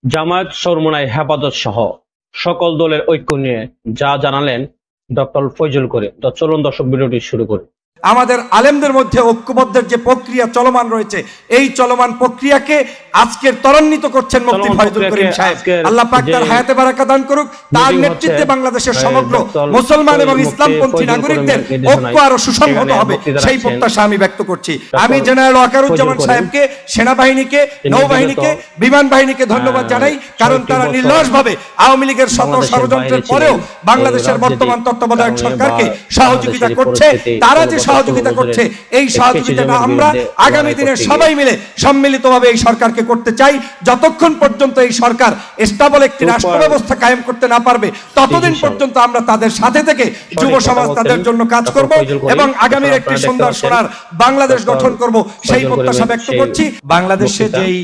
জামায়াত চরমোনাই হেফাজত সহ সকল দলের ঐক্য নিয়ে যা জানালেন ডক্টর ফয়জুল করিম। তো চলুন দর্শক ভিডিওটি শুরু করি। আমাদের আলেমদের মধ্যে ঐক্যবদ্ধের যে প্রক্রিয়া চলমান রয়েছে, এই চলমান প্রক্রিয়াকে আজকের ত্বরান্বিত করছেন মুফতি ফয়জুল করিম সাহেব। আল্লাহ পাক তার হায়াতে বারাকা দান করুক। তার নেতৃত্বে বাংলাদেশের সমগ্র মুসলমান এবং ইসলামপন্থী নাগরিকদের ঐক্য আরো সুসংহত হবে, সেই প্রত্যাশা আমি ব্যক্ত করছি। আমি জেনারেল ওয়াকারুজ্জামান সাহেবকে, সেনাবাহিনীকে, নৌবাহিনীকে, বিমান বাহিনীকে ধন্যবাদ জানাই, কারণ তারা নির্লসভাবে আওয়ামী লীগের শত ষড়যন্ত্রের পরেও বাংলাদেশের বর্তমান তত্ত্বাবধায়ক সরকারকে সহযোগিতা করছে। তারা যে সহযোগিতা করছে, এই সহযোগিতাটা আমরা আগামী দিনে সবাই মিলে সম্মিলিতভাবে এই সরকারকে করতে চাই। যতক্ষণ পর্যন্ত এই সরকার স্টেবল একটি রাষ্ট্র ব্যবস্থা কায়েম করতে না পারবে, ততদিন পর্যন্ত আমরা তাদের সাথে থেকে যুব সমাজ তাদের জন্য কাজ করব এবং আগামীর একটি সুন্দর সোনার বাংলাদেশ গঠন করব, সেই প্রত্যাশা ব্যক্ত করছি। বাংলাদেশে যেই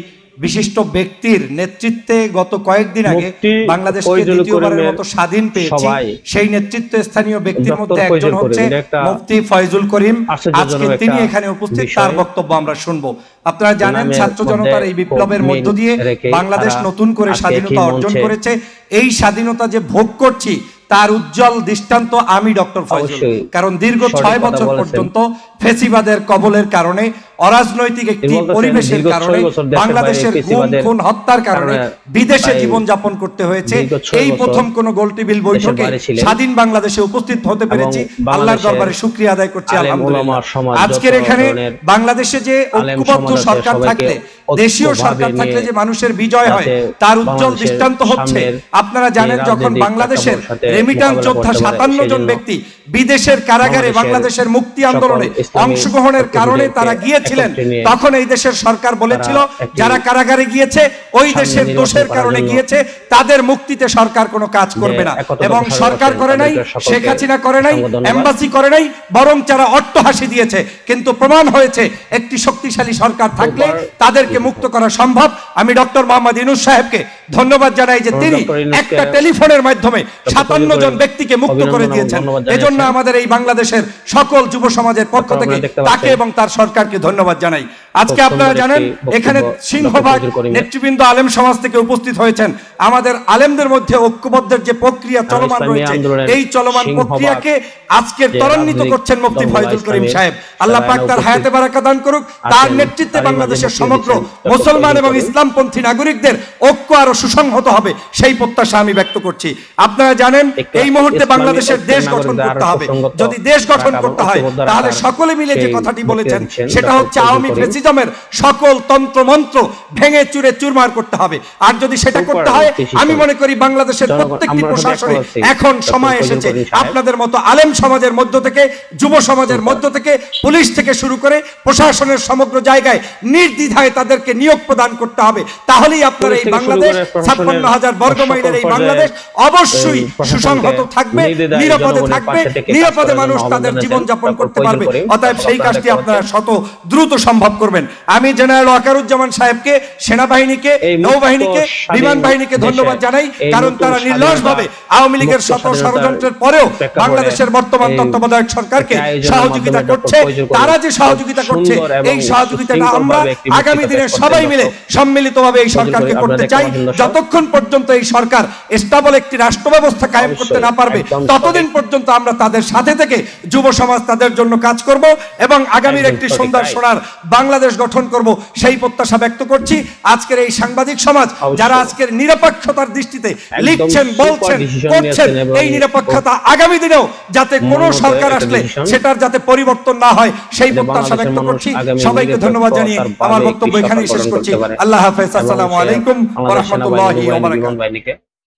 বিশিষ্ট ব্যক্তির নেতৃত্বে গত কয়েকদিন আগে বাংলাদেশকে দ্বিতীয়বারের মতো স্বাধীন পেয়েছে, সেই নেতৃত্ব স্থানীয় ব্যক্তির মধ্যে একজন হচ্ছে মুফতি ফয়জুল করিম। আজকে তিনি এখানে উপস্থিত, তার বক্তব্য আমরা শুনবো। আপনারা জানেন, ছাত্র জনতার এই বিপ্লবের মধ্য দিয়ে বাংলাদেশ নতুন করে স্বাধীনতা অর্জন করেছে। এই স্বাধীনতা যে ভোগ করছি, তার উজ্জ্বল দৃষ্টান্ত আমি ডক্টর ফয়জুল। কারণ দীর্ঘ 6 বছর পর্যন্ত ফেসিবাদের কবলের কারণে, অরাজনৈতিক একটি পরিবেশের কারণে, বাংলাদেশের গুম খুন হত্যার কারণে বিদেশে জীবন যাপন করতে হয়েছে। এই প্রথম কোন গোলটেবিল বৈঠকে স্বাধীন বাংলাদেশে উপস্থিত হতে পেরেছি, আল্লাহর দরবারে শুকরিয়া আদায় করছি আলহামদুলিল্লাহ। আজকের এখানে বাংলাদেশে যে ঐক্যবদ্ধ সরকার থাকলে, দেশীয় সরকার থাকলে যে মানুষের বিজয় হয়, তার উজ্জ্বল দৃষ্টান্ত হচ্ছে, আপনারা জানেন যখন বাংলাদেশের রেমিটান্স যোদ্ধা 57 জন ব্যক্তি বিদেশের কারাগারে বাংলাদেশের মুক্তি আন্দোলনে অংশগ্রহণের কারণে তারা গিয়েছিলেন, তখন এই দেশের সরকার বলেছিল যারা কারাগারে গিয়েছে ওই দেশের দোষের কারণে গিয়েছে, তাদের মুক্তিতে সরকার কোনো কাজ করবে না। এবং সরকার করে নাই, শেখ হাসিনা করে নাই, এমবাসি করে নাই, বরং যারা অট্টহাসি দিয়েছে। কিন্তু প্রমাণ হয়েছে একটি শক্তিশালী সরকার থাকলে তাদেরকে মুক্ত করা সম্ভব। আমি ডক্টর মোহাম্মদ ইউনূস সাহেবকে ধন্যবাদ জানাই যে তিনি একটা টেলিফোনের মাধ্যমে 57 জন ব্যক্তিকে মুক্ত করে দিয়েছেন। এজন্য আমাদের এই বাংলাদেশের সকল যুব সমাজের পক্ষ থেকে তাকে এবং তার সরকারকে ধন্যবাদ জানাই। আজকে আপনারা জানেন এখানে সিংহভাগ নেতৃবৃন্দ আলেম সমাজ থেকে উপস্থিত হয়েছেন। আমাদের আলেমদের মধ্যে ঐক্যবদ্ধের যে প্রক্রিয়া চলমান রয়েছে, এই চলমান প্রক্রিয়াকে আজকের ত্বরান্বিত করছেন মুফতি ফয়জুল করিম সাহেব। আল্লাহ পাক তার হায়াতে বারাকা দান করুক। তার নেতৃত্বে বাংলাদেশের সমগ্র মুসলমান এবং ইসলামপন্থী নাগরিকদের ঐক্য আরো সুসংহত হবে, সেই প্রত্যাশা আমি ব্যক্ত করছি। আপনারা জানেন এই মুহূর্তে বাংলাদেশের দেশ গঠন করতে হবে। যদি দেশ গঠন করতে হয়, তাহলে সকলে মিলে যে কথাটি বলেছেন, সেটা হচ্ছে আওয়ামী ফ্যাসিজমের সকল তন্ত্র মন্ত্র ভেঙে চুরে চুরমার করতে হবে। আর যদি সেটা করতে হয়, আমি মনে করি বাংলাদেশের প্রত্যেকটি প্রশাসনে এখন সময় এসেছে আপনাদের মতো আলেম সমাজের মধ্য থেকে, যুব সমাজের মধ্য থেকে, পুলিশ থেকে শুরু করে প্রশাসনের সমগ্র জায়গায় নির্দ্বিধায় তাদেরকে নিয়োগ প্রদান করতে হবে। তাহলেই আপনারা এই বাংলাদেশ 56,000 বর্গ মাইলের এই বাংলাদেশ অবশ্যই সুসংহত থাকবে, নিরাপদে থাকবে, নিরাপদে মানুষ তাদের জীবন যাপন করতে পারবে। অতএব সেই কাজটি আপনারা শত দ্রুত সম্ভব করবেন। আমি জেনারেল ওয়াকারুজ্জামান সাহেবকে, সেনাবাহিনীকে, নৌবাহিনীকে, বিমান বাহিনীকে ধন্যবাদ জানাই, কারণ তারা নির্লসভাবে আওয়ামী লীগের শত ষড়যন্ত্রের পরেও বাংলাদেশের বর্তমান তত্ত্বাবধায়ক সরকারকে সহযোগিতা করছে। তারা যে সহযোগিতা করছে, এই সহযোগিতাটা আমরা আগামী দিনে সবাই মিলে সম্মিলিতভাবে এই সরকারকে করতে চাই। যতক্ষণ পর্যন্ত এই সরকার স্টেবল একটি রাষ্ট্র ব্যবস্থা কায়েম করতে না পারবে, ততদিন পর্যন্ত আমরা তাদের সাথে থেকে যুব সমাজ তাদের জন্য কাজ করব এবং আগামীর একটি সুন্দর সোনার বাংলাদেশ গঠন করব, সেই প্রত্যাশা ব্যক্ত করছি। আজকের এই সাংবাদিক সমাজ যারা আজকের নিরপেক্ষতার দৃষ্টিতে লিখছেন, বলছেন, করছেন, এই নিরপেক্ষতা আগামী দিনেও যাতে কোনো সরকার আসলে সেটার যাতে পরিবর্তন না হয়, সেই প্রত্যাশা ব্যক্ত করছি। সবাইকে ধন্যবাদ জানিয়ে আমার বক্তব্য এখানেই শেষ করছি। আল্লাহ হাফেজ। আসসালামু আলাইকুম ওয়া রাহমাতুল্লাহি ওয়া বারাকাতুহু।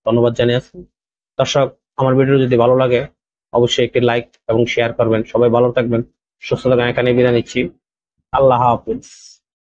ধন্যবাদ জানিয়েছি। দর্শক, আমার ভিডিও যদি ভালো লাগে অবশ্যই একটি লাইক এবং শেয়ার করবেন। সবাই ভালো থাকবেন, সুস্থ থাকবেন। এখানে বিদায় নিচ্ছি। আল্লাহ হাফেজ।